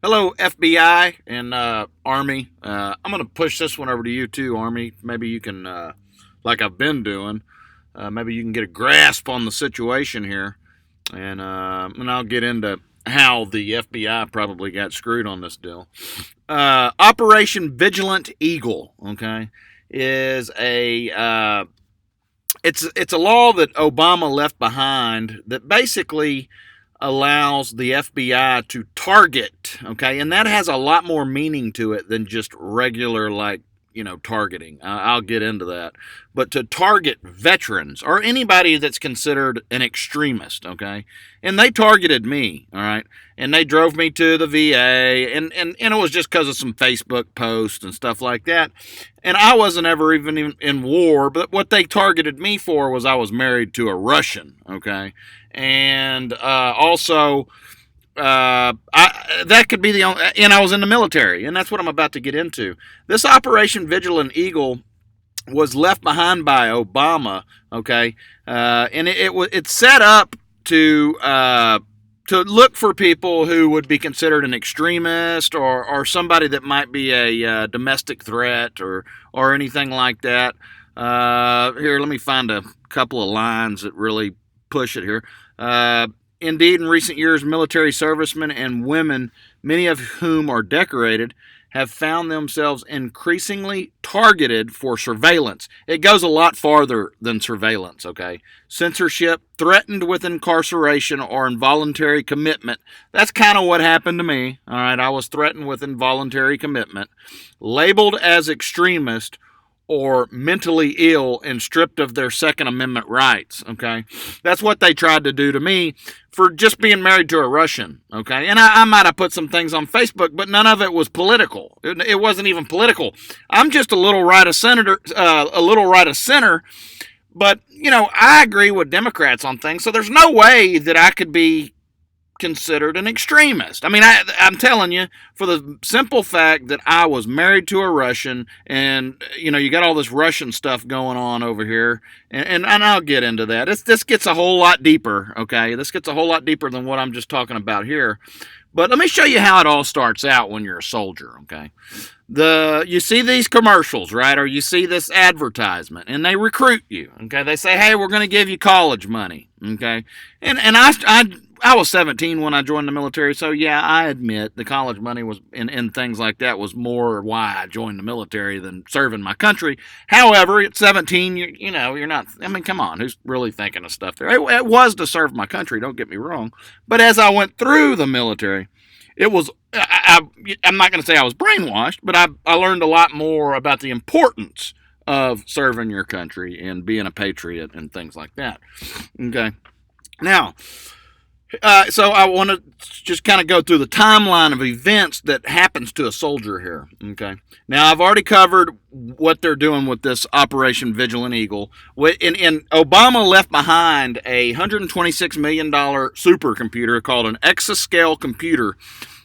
Hello, FBI and Army. I'm going to push this one over to you too, Army. Maybe you can, like I've been doing, maybe you can get a grasp on the situation here, and I'll get into how the FBI probably got screwed on this deal. Operation Vigilant Eagle, okay, is it's a law that Obama left behind that basically allows the FBI to target, okay, and that has a lot more meaning to it than just regular, like, targeting. I'll get into that. But to target veterans or anybody that's considered an extremist, okay? And they targeted me, all right? And they drove me to the VA, and it was just because of some Facebook posts and stuff like that. And I wasn't ever even in war, but what they targeted me for was I was married to a Russian, okay? And also, that could be the only, and I was in the military, and that's what I'm about to get into. This Operation Vigilant Eagle was left behind by Obama, okay, and it's set up to look for people who would be considered an extremist or somebody that might be a domestic threat or anything like that. Here, let me find a couple of lines that really push it here. Indeed, in recent years, military servicemen and women, many of whom are decorated, have found themselves increasingly targeted for surveillance. It goes a lot farther than surveillance, okay? Censorship, threatened with incarceration or involuntary commitment. That's kind of what happened to me, all right? I was threatened with involuntary commitment. Labeled as extremist or mentally ill and stripped of their Second Amendment rights, okay? That's what they tried to do to me for just being married to a Russian, okay? And I might have put some things on Facebook, but none of it was political. It wasn't even political. I'm just a little right of center, but, I agree with Democrats on things, so there's no way that I could be considered an extremist. I mean, I'm telling you, for the simple fact that I was married to a Russian, and you got all this Russian stuff going on over here, and I'll get into that. This gets a whole lot deeper, okay? This gets a whole lot deeper than what I'm just talking about here. But let me show you how it all starts out when you're a soldier, okay? You see these commercials, right? Or you see this advertisement, and they recruit you, okay? They say, hey, we're going to give you college money, okay? And I was 17 when I joined the military, so yeah, I admit the college money was and things like that was more why I joined the military than serving my country. However, at 17, you're not. I mean, come on, who's really thinking of stuff there? It was to serve my country. Don't get me wrong, but as I went through the military, it was. I'm not going to say I was brainwashed, but I learned a lot more about the importance of serving your country and being a patriot and things like that. Okay, now. So I want to just kind of go through the timeline of events that happens to a soldier here. Okay. Now I've already covered what they're doing with this Operation Vigilant Eagle. And Obama left behind a $126 million supercomputer called an Exascale computer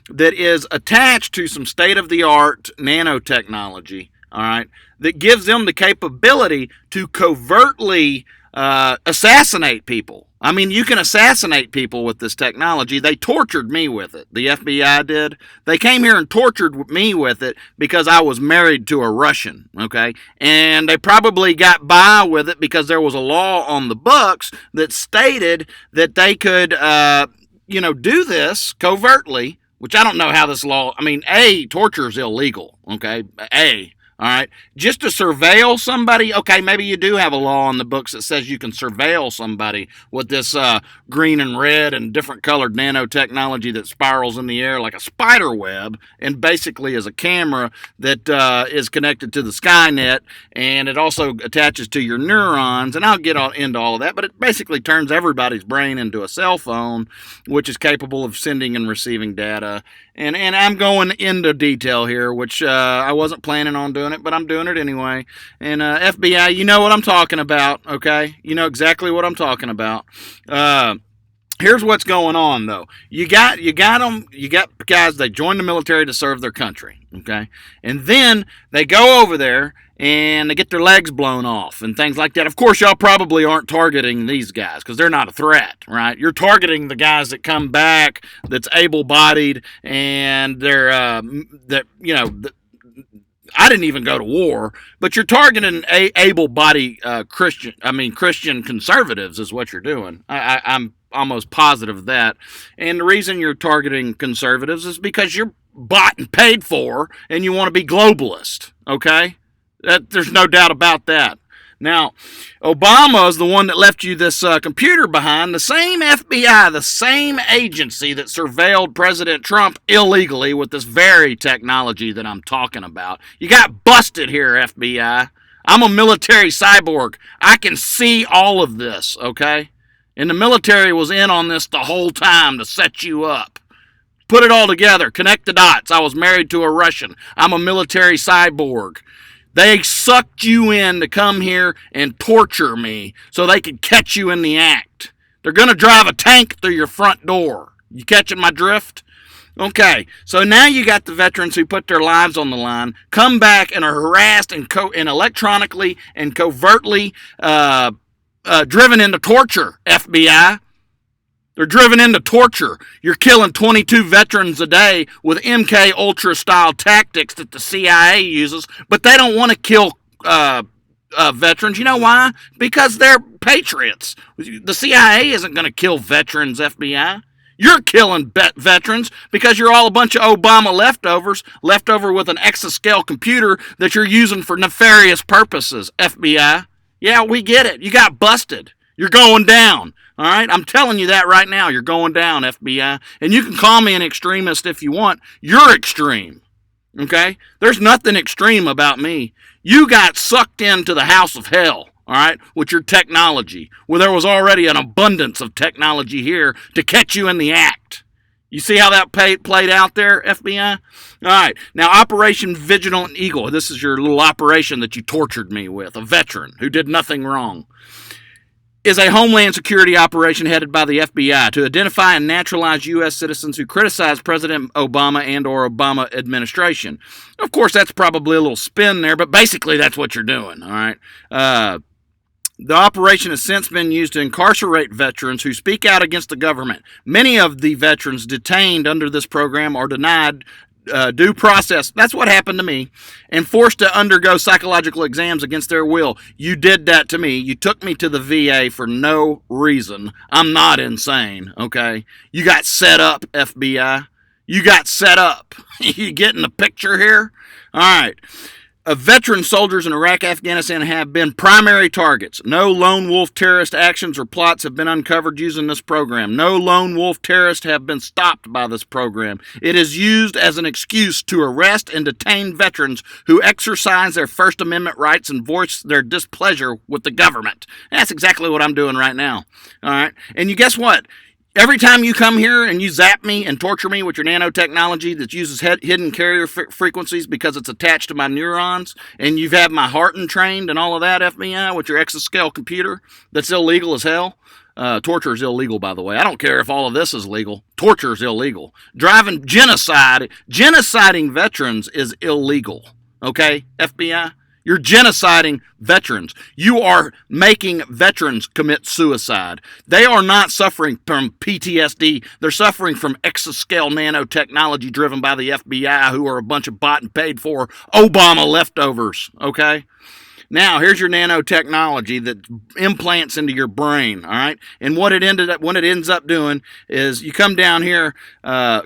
that is attached to some state-of-the-art nanotechnology. All right, that gives them the capability to covertly assassinate people. I mean, you can assassinate people with this technology. They tortured me with it. The FBI did. They came here and tortured me with it because I was married to a Russian, okay? And they probably got by with it because there was a law on the books that stated that they could, do this covertly, which I don't know how this law, torture is illegal, okay? All right, just to surveil somebody, okay, maybe you do have a law on the books that says you can surveil somebody with this green and red and different colored nanotechnology that spirals in the air like a spider web and basically is a camera that is connected to the Skynet, and it also attaches to your neurons, and I'll get into all of that, but it basically turns everybody's brain into a cell phone, which is capable of sending and receiving data. And I'm going into detail here, which I wasn't planning on doing it, but I'm doing it anyway. And FBI, you know what I'm talking about, okay? You know exactly what I'm talking about. Here's what's going on, though. You got them. You got guys. They join the military to serve their country, okay, and then they go over there and they get their legs blown off and things like that. Of course, y'all probably aren't targeting these guys because they're not a threat, right? You're targeting the guys that come back, that's able-bodied, and they're I didn't even go to war, but you're targeting able-bodied Christian conservatives is what you're doing. I'm almost positive of that. And the reason you're targeting conservatives is because you're bought and paid for, and you want to be globalist. Okay, there's no doubt about that. Now, Obama is the one that left you this computer behind. The same FBI, the same agency that surveilled President Trump illegally with this very technology that I'm talking about. You got busted here, FBI. I'm a military cyborg. I can see all of this, okay? And the military was in on this the whole time to set you up. Put it all together. Connect the dots. I was married to a Russian. I'm a military cyborg. They sucked you in to come here and torture me so they could catch you in the act. They're going to drive a tank through your front door. You catching my drift? Okay, so now you got the veterans who put their lives on the line, come back and are harassed and electronically and covertly driven into torture, FBI. They're driven into torture. You're killing 22 veterans a day with MK Ultra style tactics that the CIA uses, but they don't want to kill veterans. You know why? Because they're patriots. The CIA isn't going to kill veterans, FBI. You're killing veterans because you're all a bunch of Obama leftovers, left over with an Exascale computer that you're using for nefarious purposes, FBI. Yeah, we get it. You got busted. You're going down. All right, I'm telling you that right now. You're going down, FBI. And you can call me an extremist if you want. You're extreme. Okay? There's nothing extreme about me. You got sucked into the house of hell, all right, with your technology, where there was already an abundance of technology here to catch you in the act. You see how that played out there, FBI? All right, now Operation Vigilant Eagle. This is your little operation that you tortured me with, a veteran who did nothing wrong. Is a Homeland Security operation headed by the FBI to identify and naturalize U.S. citizens who criticize President Obama and or Obama administration. Of course, that's probably a little spin there, but basically that's what you're doing, all right? The operation has since been used to incarcerate veterans who speak out against the government. Many of the veterans detained under this program are denied due process. That's what happened to me. And forced to undergo psychological exams against their will. You did that to me. You took me to the VA for no reason. I'm not insane, okay? You got set up, FBI. You got set up. You getting the picture here? All right. Veteran soldiers in Iraq, Afghanistan have been primary targets. No lone wolf terrorist actions or plots have been uncovered using this program. No lone wolf terrorists have been stopped by this program. It is used as an excuse to arrest and detain veterans who exercise their First Amendment rights and voice their displeasure with the government. That's exactly what I'm doing right now. All right? And you guess what? Every time you come here and you zap me and torture me with your nanotechnology that uses hidden carrier frequencies because it's attached to my neurons, and you've had my heart entrained and all of that, FBI, with your Exascale computer that's illegal as hell. Torture is illegal, by the way. I don't care if all of this is legal. Torture is illegal. Genociding veterans is illegal. Okay, FBI? You're genociding veterans. You are making veterans commit suicide. They are not suffering from PTSD. They're suffering from exascale nanotechnology driven by the FBI, who are a bunch of bought and paid for Obama leftovers, okay? Now, here's your nanotechnology that implants into your brain, all right? And what it ends up doing is you come down here,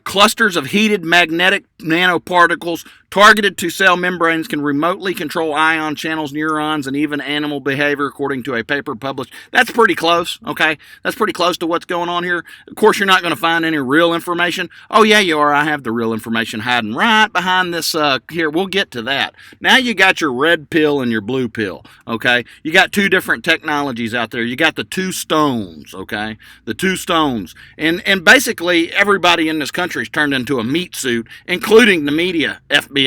clusters of heated magnetic nanoparticles targeted to cell membranes can remotely control ion channels, neurons, and even animal behavior, according to a paper published. That's pretty close, okay? That's pretty close to what's going on here. Of course, you're not going to find any real information. Oh, yeah, you are. I have the real information hiding right behind this here. We'll get to that. Now you got your red pill and your blue pill, okay? You got two different technologies out there. You got the two stones, okay? The two stones. And basically, everybody in this country's turned into a meat suit, including the media, FBI.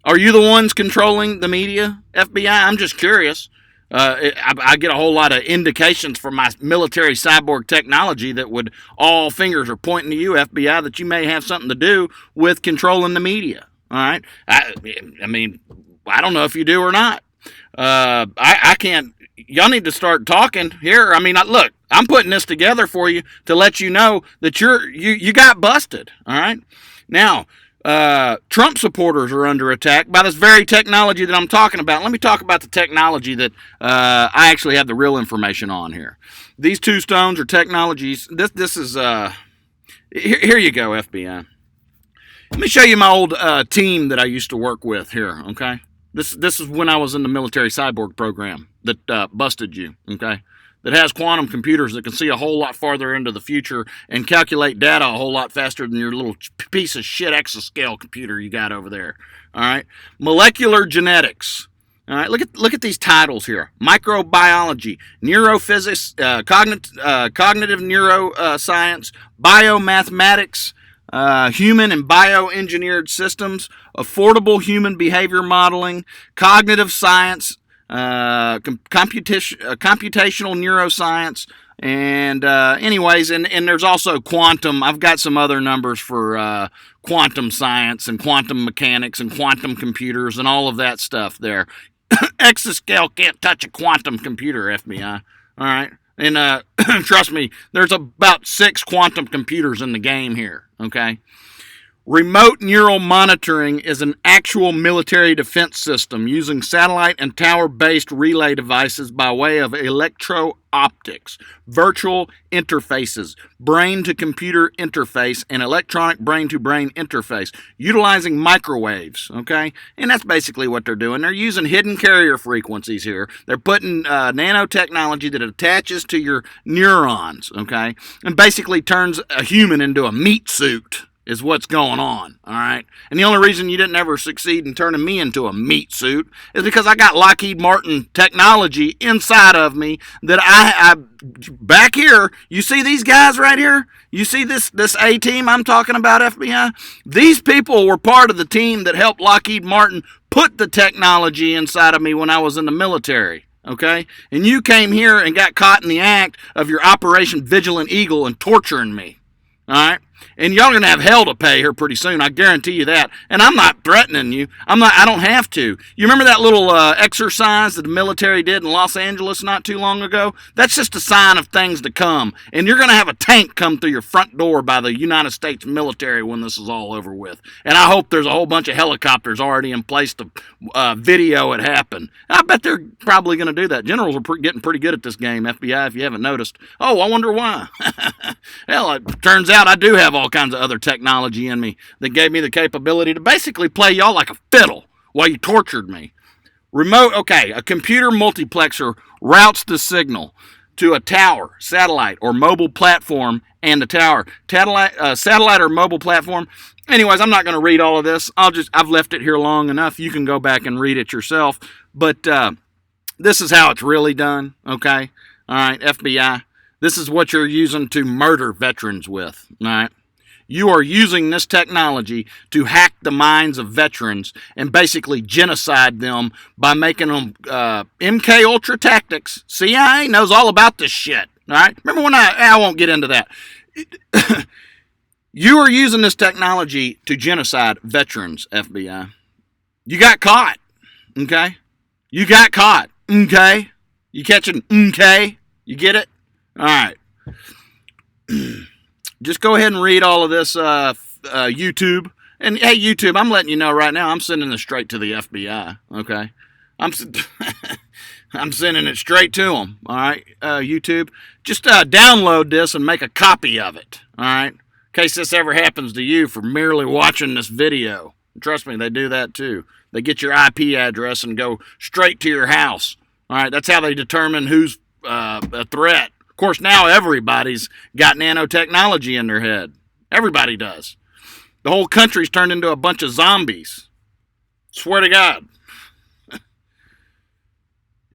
Are you the ones controlling the media, FBI? I'm just curious. I get a whole lot of indications from my military cyborg technology that would all fingers are pointing to you, FBI, that you may have something to do with controlling the media. All right. I mean, I don't know if you do or not. I can't. Y'all need to start talking here. I mean, look, I'm putting this together for you to let you know that you got busted. All right. Now, Trump supporters are under attack by this very technology that I'm talking about. Let me talk about the technology that I actually have the real information on here. These two stones are technologies. This is here you go, FBI. Let me show you my old team that I used to work with here. Okay, this is when I was in the military cyborg program that busted you. Okay. That has quantum computers that can see a whole lot farther into the future and calculate data a whole lot faster than your little piece of shit Exascale computer you got over there. All right, molecular genetics. All right, look at these titles here: microbiology, neurophysics, cognitive neuroscience, biomathematics, human and bioengineered systems, affordable human behavior modeling, cognitive science. Computational neuroscience, and anyways, and there's also quantum. I've got some other numbers for quantum science and quantum mechanics and quantum computers and all of that stuff there. Exascale can't touch a quantum computer, FBI. All right, and trust me, there's about 6 quantum computers in the game here. Okay. Remote neural monitoring is an actual military defense system using satellite and tower-based relay devices by way of electro-optics, virtual interfaces, brain-to-computer interface, and electronic brain-to-brain interface, utilizing microwaves, okay? And that's basically what they're doing. They're using hidden carrier frequencies here. They're putting nanotechnology that attaches to your neurons, okay? And basically turns a human into a meat suit. Is what's going on, all right? And the only reason you didn't ever succeed in turning me into a meat suit is because I got Lockheed Martin technology inside of me that I back here, you see these guys right here? You see this A-team I'm talking about, FBI? These people were part of the team that helped Lockheed Martin put the technology inside of me when I was in the military. Okay? And you came here and got caught in the act of your Operation Vigilant Eagle and torturing me. All right? And y'all are going to have hell to pay here pretty soon. I guarantee you that. And I'm not threatening you. I don't have to. You remember that little exercise that the military did in Los Angeles not too long ago? That's just a sign of things to come. And you're going to have a tank come through your front door by the United States military when this is all over with. And I hope there's a whole bunch of helicopters already in place to video it happen. I bet they're probably going to do that. Generals are getting pretty good at this game, FBI, if you haven't noticed. Oh, I wonder why. Hell, it turns out I do have all kinds of other technology in me that gave me the capability to basically play y'all like a fiddle while you tortured me. A computer multiplexer routes the signal to a tower, satellite, or mobile platform, and the tower. Satellite or mobile platform. Anyways, I'm not going to read all of this. I've left it here long enough. You can go back and read it yourself. But this is how it's really done, okay? All right, FBI. This is what you're using to murder veterans with, all right? You are using this technology to hack the minds of veterans and basically genocide them by making them MK Ultra tactics. CIA knows all about this shit, all right? Remember when I won't get into that. You are using this technology to genocide veterans, FBI. You got caught, okay? You got caught, okay? You catching, okay? You get it? All right. Just go ahead and read all of this YouTube. And, hey, YouTube, I'm letting you know right now, I'm sending this straight to the FBI, okay? I'm sending it straight to them, all right, YouTube? Just download this and make a copy of it, all right? In case this ever happens to you for merely watching this video. Trust me, they do that too. They get your IP address and go straight to your house, all right? That's how they determine who's a threat. Of course, now everybody's got nanotechnology in their head. Everybody does. The whole country's turned into a bunch of zombies. Swear to God.